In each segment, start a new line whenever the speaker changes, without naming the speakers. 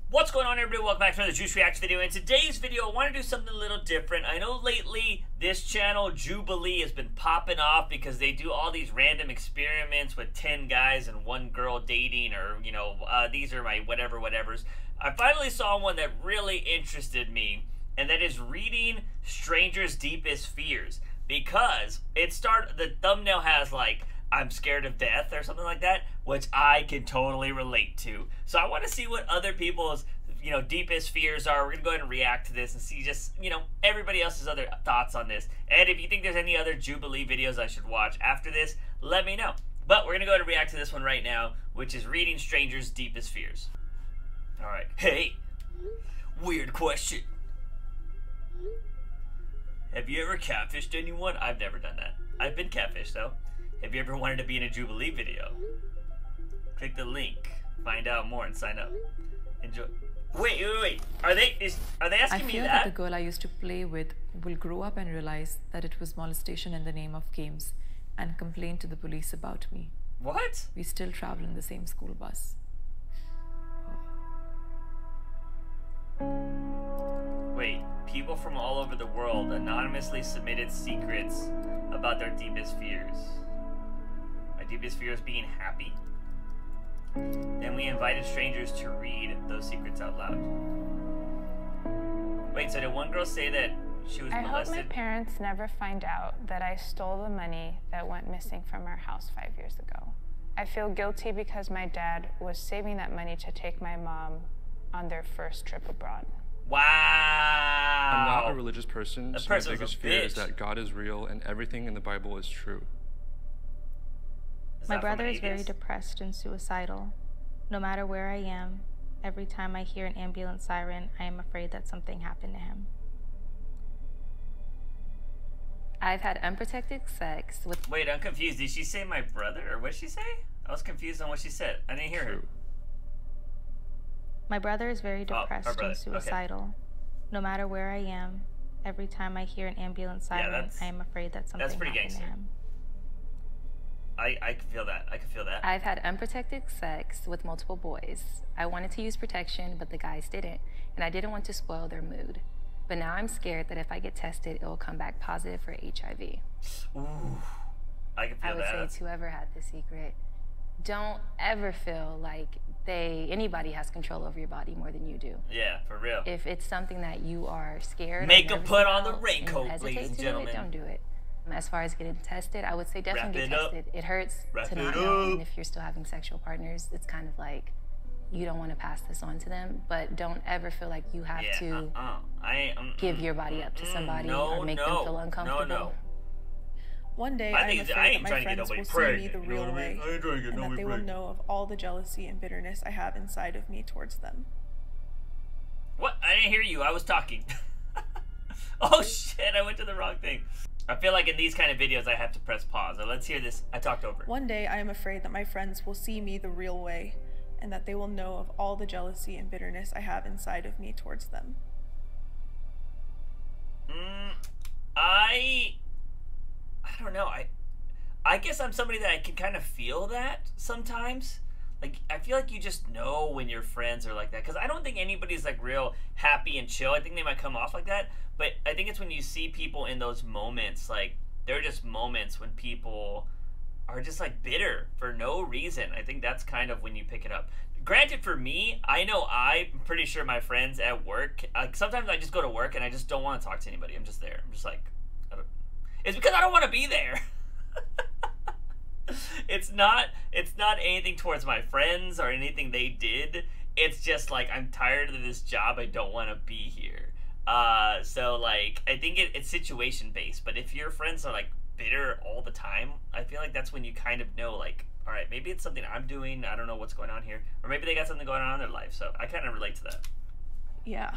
What's going on, everybody? Welcome back to another Juice React video. In today's video, I want to do something a little different. I know lately this channel, Jubilee, has been popping off because they do all these random experiments with 10 guys and 1 girl dating, or, you know, these are my whatevers. I finally saw one that really interested me, and that is reading strangers' deepest fears. Because the thumbnail has like, I'm scared of death or something like that, which I can totally relate to. So I want to see what other people's, you know, deepest fears are. We're going to go ahead and react to this and see just, you know, everybody else's other thoughts on this. And if you think there's any other Jubilee videos I should watch after this, let me know. But we're going to go ahead and react to this one right now, which is reading strangers' deepest fears. All right. Hey, weird question. Have you ever catfished anyone? I've never done that. I've been catfished, though. Have you ever wanted to be in a Jubilee video? Click the link, find out more, and sign up. Enjoy. Wait. Are they asking me that?
I fear that the girl I used to play with will grow up and realize that it was molestation in the name of games and complain to the police about me.
What?
We still travel in the same school bus.
Wait, people from all over the world anonymously submitted secrets about their deepest fears. My deepest fear is being happy. Then we invited strangers to read those secrets out loud. Wait, so did one girl say that she was molested?
I hope my parents never find out that I stole the money that went missing from our house 5 years ago. I feel guilty because my dad was saving that money to take my mom on their first trip abroad.
Wow.
I'm not a religious person, so my biggest fear is that God is real and everything in the Bible is true.
My brother is very depressed and suicidal. No matter where I am, every time I hear an ambulance siren, I am afraid that something happened to him.
I've had unprotected sex with...
Wait, I'm confused. Did she say my brother, or what did she say? I was confused on what she said. I didn't hear her.
My brother is very depressed and suicidal. Okay. No matter where I am, every time I hear an ambulance siren, I am afraid that something happened to him.
I can feel that. I can feel that.
I've had unprotected sex with multiple boys. I wanted to use protection, but the guys didn't, and I didn't want to spoil their mood. But now I'm scared that if I get tested, it will come back positive for HIV.
Ooh, I can feel that.
I would say to whoever had the secret, don't ever feel like anybody has control over your body more than you do.
Yeah, for real.
If it's something that you are scared,
make them put on the raincoat, ladies and gentlemen.
Don't do it. As far as getting tested, I would say definitely get tested. It hurts to not know, and if you're still having sexual partners, it's kind of like you don't want to pass this on to them, but don't ever feel like you have to give your body up to somebody or make them feel uncomfortable.
No.
One day, I'm afraid that my friends will see me the real way, and that they will know of all the jealousy and bitterness I have inside of me towards them.
What? I didn't hear you. I was talking. Oh shit, I went to the wrong thing. I feel like in these kind of videos I have to press pause. So let's hear this. I talked over.
One day, I am afraid that my friends will see me the real way, and that they will know of all the jealousy and bitterness I have inside of me towards them.
I don't know. I guess I'm somebody that I can kind of feel that sometimes. Like, I feel like you just know when your friends are like that. Because I don't think anybody's, like, real happy and chill. I think they might come off like that. But I think it's when you see people in those moments, like, they're just moments when people are just, like, bitter for no reason. I think that's kind of when you pick it up. Granted, for me, I know I'm pretty sure my friends at work, like, sometimes I just go to work and I just don't want to talk to anybody. I'm just there. I'm just like, it's because I don't want to be there. It's not anything towards my friends or anything they did. It's just like, I'm tired of this job. I don't want to be here. So like, I think it's situation based, but if your friends are like bitter all the time, I feel like that's when you kind of know, like, all right, maybe it's something I'm doing. I don't know what's going on here, or maybe they got something going on in their life. So I kind of relate to that.
Yeah.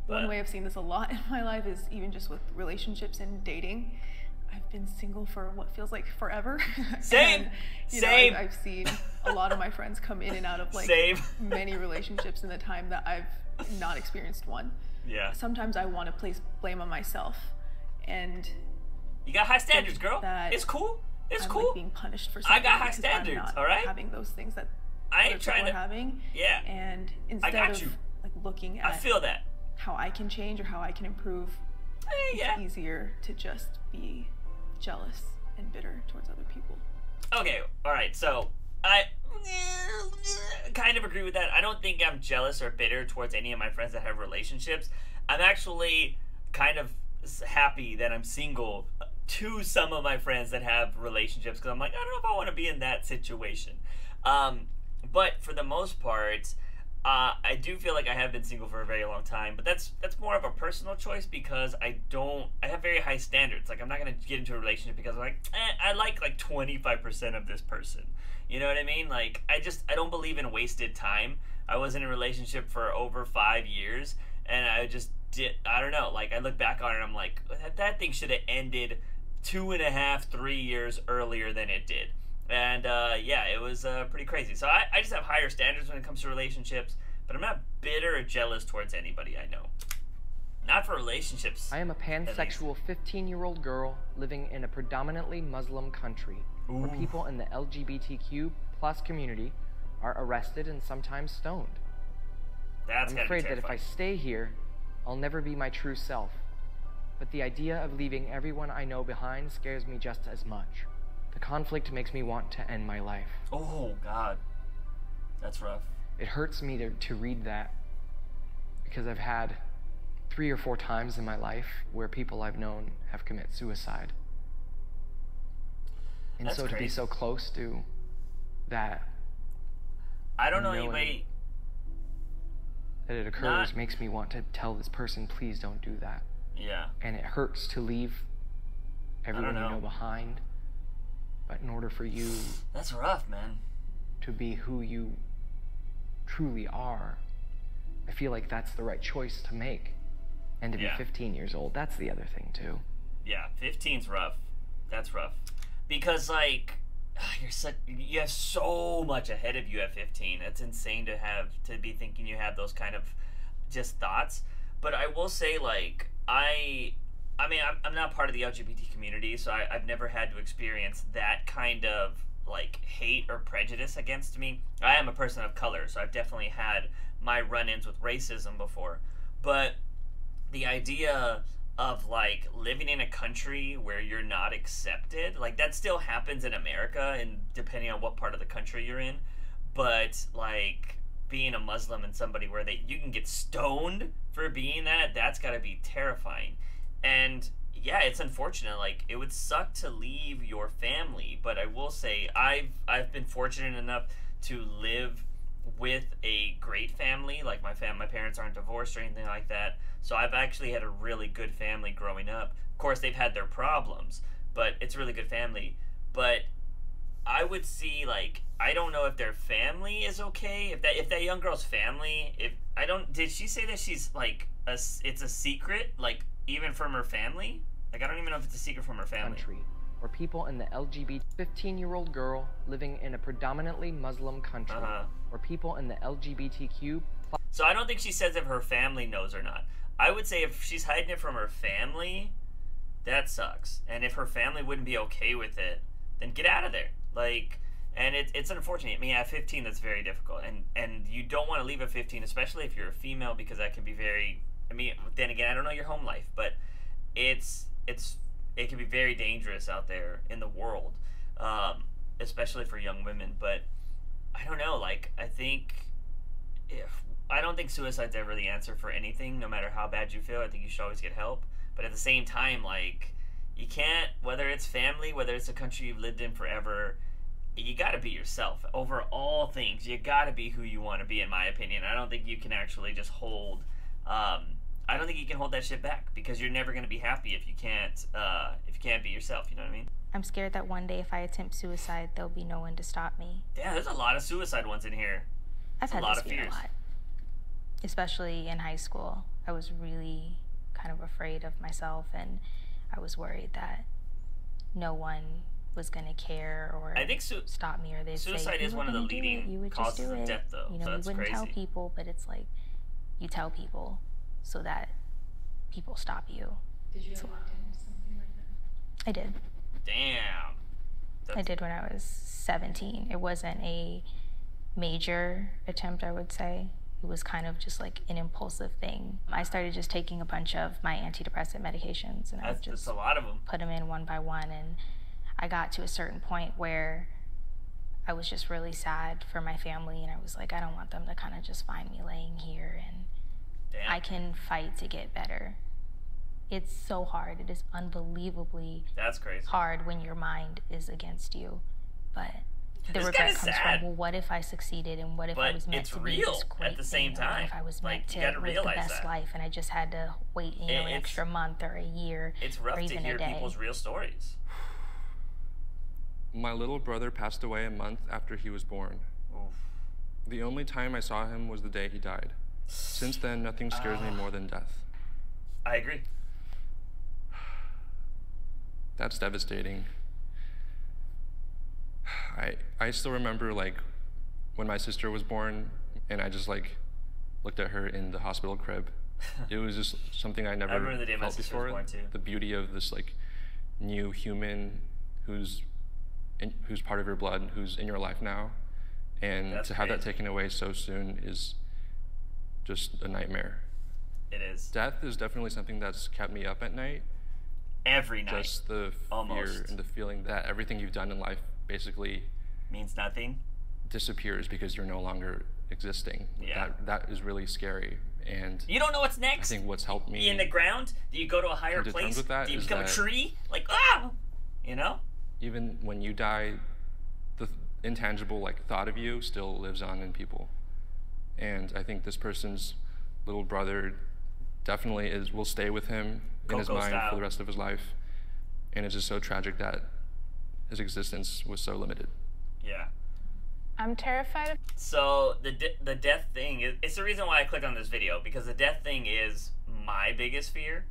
One way I've seen this a lot in my life is even just with relationships and dating. I've been single for what feels like forever.
Same.
Same. I've seen a lot of my friends come in and out of like many relationships in the time that I've not experienced one.
Yeah.
Sometimes I want to place blame on myself, and
you got high standards, girl. It's cool. It's
I'm
cool.
Like being punished for something.
I got high standards. All right.
Having those things that other people are having.
Yeah.
And instead of like looking at
I feel that.
how I can change or how I can improve, it's easier to just be jealous and bitter towards other people.
Okay, all right. So I kind of agree with that. I don't think I'm jealous or bitter towards any of my friends that have relationships. I'm actually kind of happy that I'm single to some of my friends that have relationships, because I'm like, I don't know if I want to be in that situation. But for the most part, I do feel like I have been single for a very long time, but that's more of a personal choice, because I have very high standards. Like, I'm not going to get into a relationship because I'm like, I like 25% of this person. You know what I mean? Like, I don't believe in wasted time. I was in a relationship for over 5 years, and I don't know, like, I look back on it and I'm like, that thing should have ended 2.5, 3 years earlier than it did. And yeah, it was pretty crazy. So I just have higher standards when it comes to relationships, but I'm not bitter or jealous towards anybody I know. Not for relationships.
I am a pansexual 15-year-old girl living in a predominantly Muslim country where people in the LGBTQ+ community are arrested and sometimes stoned. I'm afraid that if I stay here, I'll never be my true self. But the idea of leaving everyone I know behind scares me just as much. The conflict makes me want to end my life.
Oh, God. That's rough.
It hurts me to read that, because I've had 3 or 4 times in my life where people I've known have committed suicide. And
That's
so
crazy.
To be so close to that,
I don't know anybody
that it occurs makes me want to tell this person, please don't do that.
Yeah.
And it hurts to leave everyone you know behind. But in order for you...
That's rough, man.
...to be who you truly are, I feel like that's the right choice to make. And to be 15 years old, that's the other thing, too.
Yeah, 15's rough. That's rough. Because, like, you have so much ahead of you at 15. It's insane to be thinking you have those kind of just thoughts. But I will say, like, I mean, I'm not part of the LGBT community, so I've never had to experience that kind of, like, hate or prejudice against me. I am a person of color, so I've definitely had my run-ins with racism before. But the idea of, like, living in a country where you're not accepted, like, that still happens in America, and depending on what part of the country you're in. But, like, being a Muslim and somebody where you can get stoned for being that's got to be terrifying. And yeah, it's unfortunate. Like, it would suck to leave your family, but I will say I've been fortunate enough to live with a great family. Like, my parents aren't divorced or anything like that, so I've actually had a really good family growing up. Of course, they've had their problems, but it's a really good family. But I would see, like, I don't know if their family is okay. If that young girl's family, did she say that she's, like, it's a secret, like, even from her family? Like, I don't even know if it's a secret from her family.
Country, where people in the LGBT 15-year-old girl living in a predominantly Muslim country, where people in the LGBTQ+.
So I don't think she says if her family knows or not. I would say if she's hiding it from her family, that sucks. And if her family wouldn't be okay with it, then get out of there. Like, and it's unfortunate. I mean, at 15, that's very difficult. And you don't want to leave at 15, especially if you're a female, because that can be very... I mean, then again, I don't know your home life, but it can be very dangerous out there in the world, especially for young women. But I don't know, like, I don't think suicide's ever the answer for anything, no matter how bad you feel. I think you should always get help. But at the same time, like, you can't, whether it's family, whether it's a country you've lived in forever, you got to be yourself. Over all things, you got to be who you want to be, in my opinion. I don't think you can actually just hold... I don't think you can hold that shit back, because you're never going to be happy if you can't be yourself, you know what I mean?
I'm scared that one day if I attempt suicide, there'll be no one to stop me.
Yeah, there's a lot of suicide ones in here.
I've had this fear a lot. Especially in high school. I was really kind of afraid of myself, and I was worried that no one was going to care or stop me, or they'd say,
suicide is one of the leading causes of death, though.
You know, you wouldn't tell people, but it's like, you tell people so that people stop you.
Did you ever attempt something like that?
I did.
Damn.
I did when I was 17. It wasn't a major attempt, I would say. It was kind of just like an impulsive thing. I started just taking a bunch of my antidepressant medications, and I would just
a lot of them.
Put them in one by one, and I got to a certain point where I was just really sad for my family, and I was like, I don't want them to kind of just find me laying here, and
damn.
I can fight to get better. It's so hard. It is unbelievably hard when your mind is against you, but the regret comes from, well, what if I succeeded, and what if I was meant to be this great
at the same
thing,
time.
What if I was meant to live the best life, and I just had to wait, an extra month or a year,
it's rough
or even
to hear
a day.
People's real stories.
My little brother passed away a month after he was born.
Oof.
The only time I saw him was the day he died. Since then, nothing scares me more than death.
I agree.
That's devastating. I still remember, like, when my sister was born, and I just, like, looked at her in the hospital crib. It was just something I never felt before. The beauty of this, like, new human who's part of your blood, who's in your life now. And to have that taken away so soon is just a nightmare.
It is.
Death is definitely something that's kept me up at night.
Every night.
Just the fear and the feeling that everything you've done in life basically
means nothing,
disappears because you're no longer existing.
Yeah.
That is really scary. And
you don't know what's next.
I think what's helped me
in the ground. Do you go to a higher place? Do you become a tree? Like, you know?
Even when you die, the intangible, like, thought of you still lives on in people. And I think this person's little brother definitely will stay with him in his mind for the rest of his life. And it's just so tragic that his existence was so limited.
Yeah.
I'm terrified.
So the death thing, it's the reason why I clicked on this video, because the death thing is my biggest fear.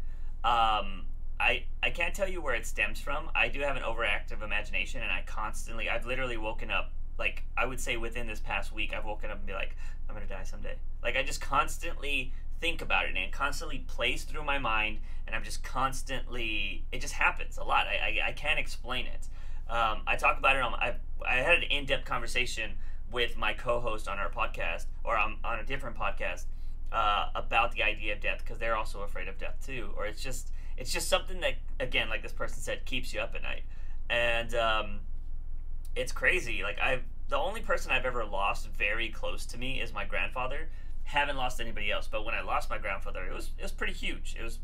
I can't tell you where it stems from. I do have an overactive imagination, and I've literally woken up, like, I would say within this past week, I've woken up and be like, I'm gonna die someday. Like, I just constantly think about it, and it constantly plays through my mind, and I'm just constantly, it just happens a lot. I can't explain it. I talk about it I had an in-depth conversation with my co-host on our podcast, or on a different podcast, about the idea of death, because they're also afraid of death too. Or it's just something that, again, like this person said, keeps you up at night. And it's crazy. Like, the only person I've ever lost very close to me is my grandfather. Haven't lost anybody else, but when I lost my grandfather, it was pretty huge. It was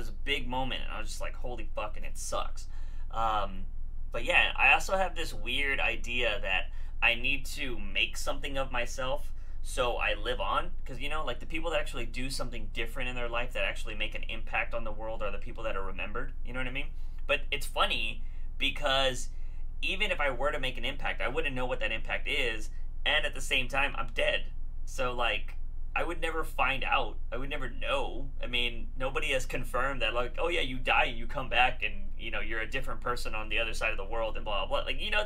a big moment, and I was just like, holy fuck, and it sucks. But yeah, I also have this weird idea that I need to make something of myself so I live on. Because, you know, like, the people that actually do something different in their life, that actually make an impact on the world, are the people that are remembered. You know what I mean? But it's funny, because even if I were to make an impact, I wouldn't know what that impact is, and at the same time, I'm dead. So, like, I would never find out. I would never know. I mean, nobody has confirmed that, like, oh yeah, you die and you come back and, you know, you're a different person on the other side of the world and blah, blah, blah. Like, you know,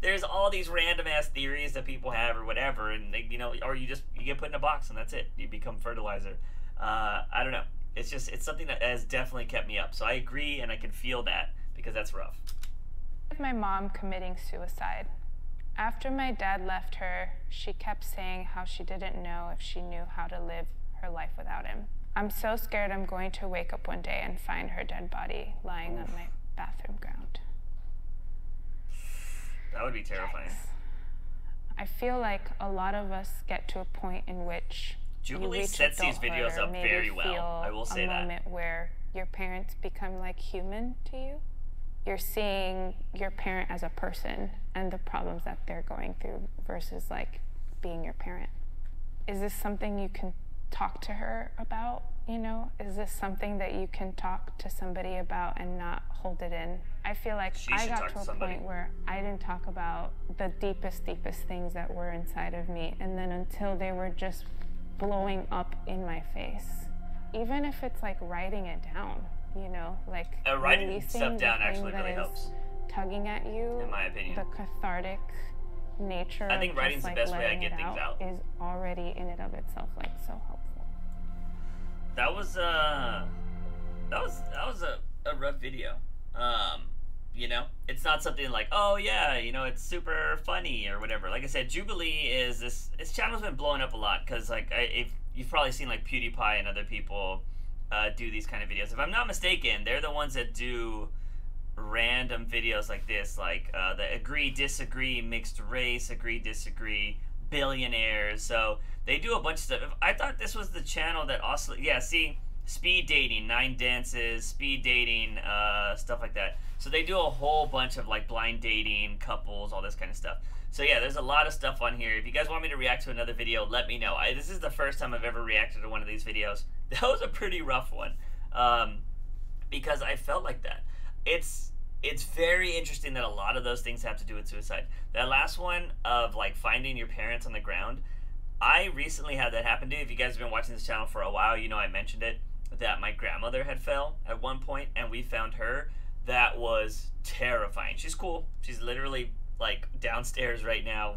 there's all these random ass theories that people have or whatever, and, they, you know, or you get put in a box and that's it. You become fertilizer. I don't know. It's something that has definitely kept me up. So I agree, and I can feel that, because that's rough.
My mom committing suicide. After my dad left her, she kept saying how she didn't know if she knew how to live her life without him. I'm so scared I'm going to wake up one day and find her dead body lying on my bathroom ground.
That would be terrifying.
I feel like a lot of us get to a point in which
Jubilee sets these videos up very well. I will say that.
A moment where your parents become like human to you. You're seeing your parent as a person and the problems that they're going through versus, like, being your parent. Is this something you can talk to her about, you know? Is this something that you can talk to somebody about and not hold it in? I feel like I got to a point where I didn't talk about the deepest things that were inside of me, and then until they were just blowing up in my face. Even if it's like writing it down, you know, like
writing stuff down actually really helps.
Tugging at you,
in my opinion.
The cathartic nature.
I think writing's the best way I get things out.
Is already in and of itself like so helpful.
That was a rough video. you know, it's not something like, oh yeah, you know, it's super funny or whatever. Like I said, Jubilee is this channel's been blowing up a lot because like if you've probably seen like PewDiePie and other people do these kind of videos. If I'm not mistaken, they're the ones that do random videos like this, like the agree disagree mixed race, agree disagree billionaires. So they do a bunch of stuff. I thought this was the channel that also, yeah, see, speed dating, 9 dances, speed dating, stuff like that. So they do a whole bunch of like blind dating, couples, all this kind of stuff. So yeah, there's a lot of stuff on here. If you guys want me to react to another video, let me know. This is the first time I've ever reacted to one of these videos. That was a pretty rough one, because I felt like that. It's very interesting that a lot of those things have to do with suicide. That last one of like finding your parents on the ground, I recently had that happen to me. If you guys have been watching this channel for a while, you know I mentioned it, that my grandmother had fell at one point and we found her. That was terrifying. She's cool. She's literally like downstairs right now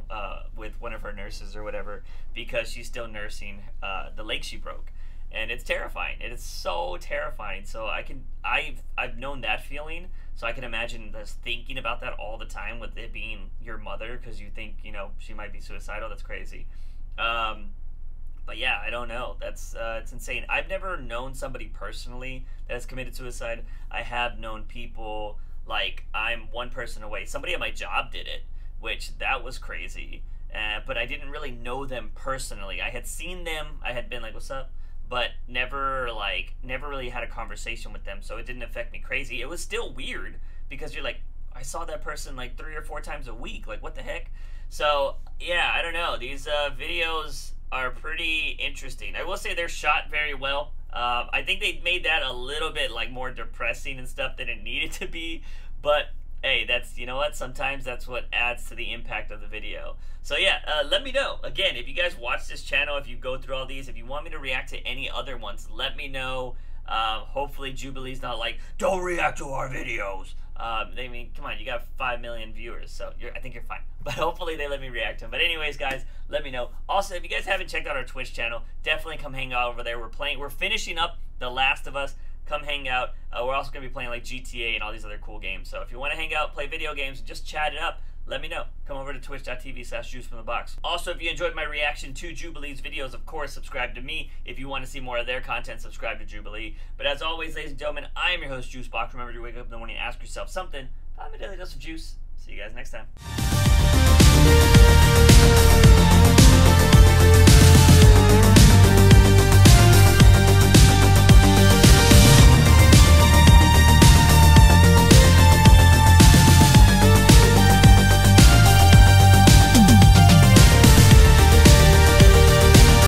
with one of her nurses or whatever, because she's still nursing the leg she broke. And it's terrifying. It is so terrifying. So I've known that feeling. So I can imagine just thinking about that all the time with it being your mother, because you think, you know, she might be suicidal. That's crazy. But yeah, I don't know. That's it's insane. I've never known somebody personally that has committed suicide. I have known people, like, I'm one person away. Somebody at my job did it, which that was crazy. But I didn't really know them personally. I had seen them. I had been like, what's up? But never really had a conversation with them, so it didn't affect me crazy. It was still weird, because you're like, I saw that person like 3 or 4 times a week. Like, what the heck? So, yeah, I don't know. These videos are pretty interesting. I will say they're shot very well. I think they made that a little bit like more depressing and stuff than it needed to be. But, hey, that's, you know what? Sometimes that's what adds to the impact of the video. So yeah, let me know. Again, if you guys watch this channel, if you go through all these, if you want me to react to any other ones, let me know. Hopefully Jubilee's not like, don't react to our videos. I mean, come on, you got 5 million viewers, so I think you're fine. But hopefully they let me react to them. But anyways, guys, let me know. Also, if you guys haven't checked out our Twitch channel, definitely come hang out over there. We're finishing up The Last of Us. Come hang out. We're also going to be playing like GTA and all these other cool games. So if you want to hang out, play video games, and just chat it up, let me know. Come over to twitch.tv/JUICEfromtheBOX. Also, if you enjoyed my reaction to Jubilee's videos, of course, subscribe to me. If you want to see more of their content, subscribe to Jubilee. But as always, ladies and gentlemen, I am your host, JUICEbox. Remember to wake up in the morning and ask yourself something. Find a daily dose of juice. See you guys next time.